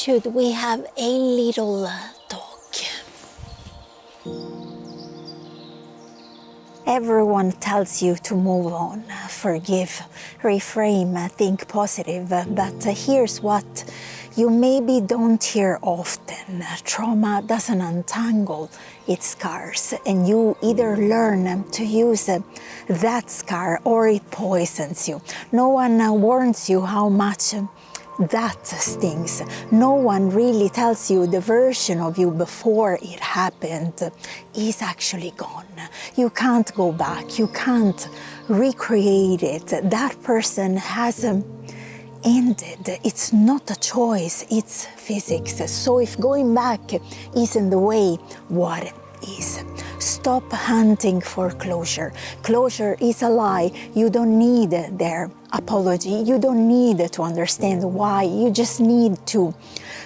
should we have a little talk? Everyone tells you to move on, forgive, reframe, think positive, but here's what you maybe don't hear often. Trauma doesn't untangle its scars, and you either learn to use that scar or it poisons you. No one warns you how much that stings. No one really tells you the version of you before it happened is actually gone. You can't go back. You can't recreate it. That person has ended. It's not a choice, it's physics. So if going back isn't the way, what is? Stop hunting for closure. Closure is a lie. You don't need their apology. You don't need to understand why. You just need to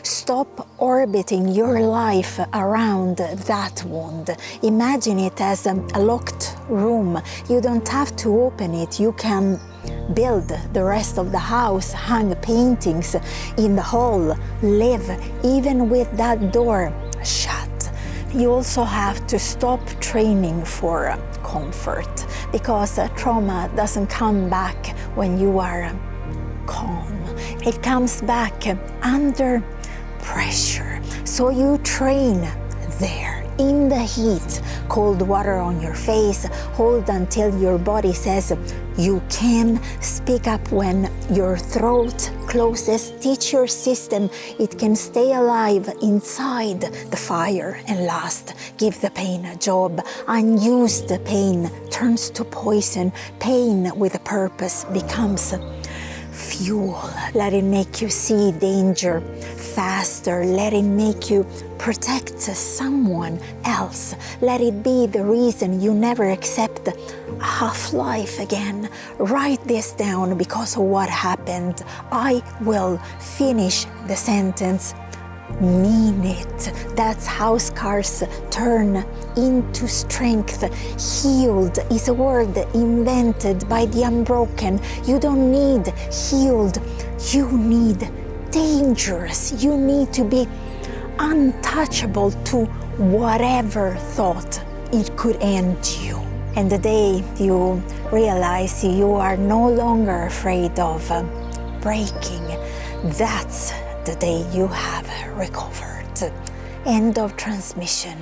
stop orbiting your life around that wound. Imagine it as a locked room. You don't have to open it. You can build the rest of the house, hang paintings in the hall, live even with that door shut. You also have to stop training for comfort, because trauma doesn't come back when you are calm. It comes back under pressure. So you train there in the heat, cold water on your face, hold until your body says you can, speak up when your throat closes, teach your system it can stay alive inside the fire and last. Give the pain a job. Unused pain turns to poison. Pain with a purpose becomes fuel. Let it make you see danger faster. Let it make you protect someone else. Let it be the reason you never accept half-life again. Write this down because of what happened. I will finish the sentence. Mean it. That's how scars turn into strength. Healed is a word invented by the unbroken. You don't need healed. You need dangerous. You need to be untouchable to whatever thought it could end you. And the day you realize you are no longer afraid of breaking, that's the day you have recovered. End of transmission.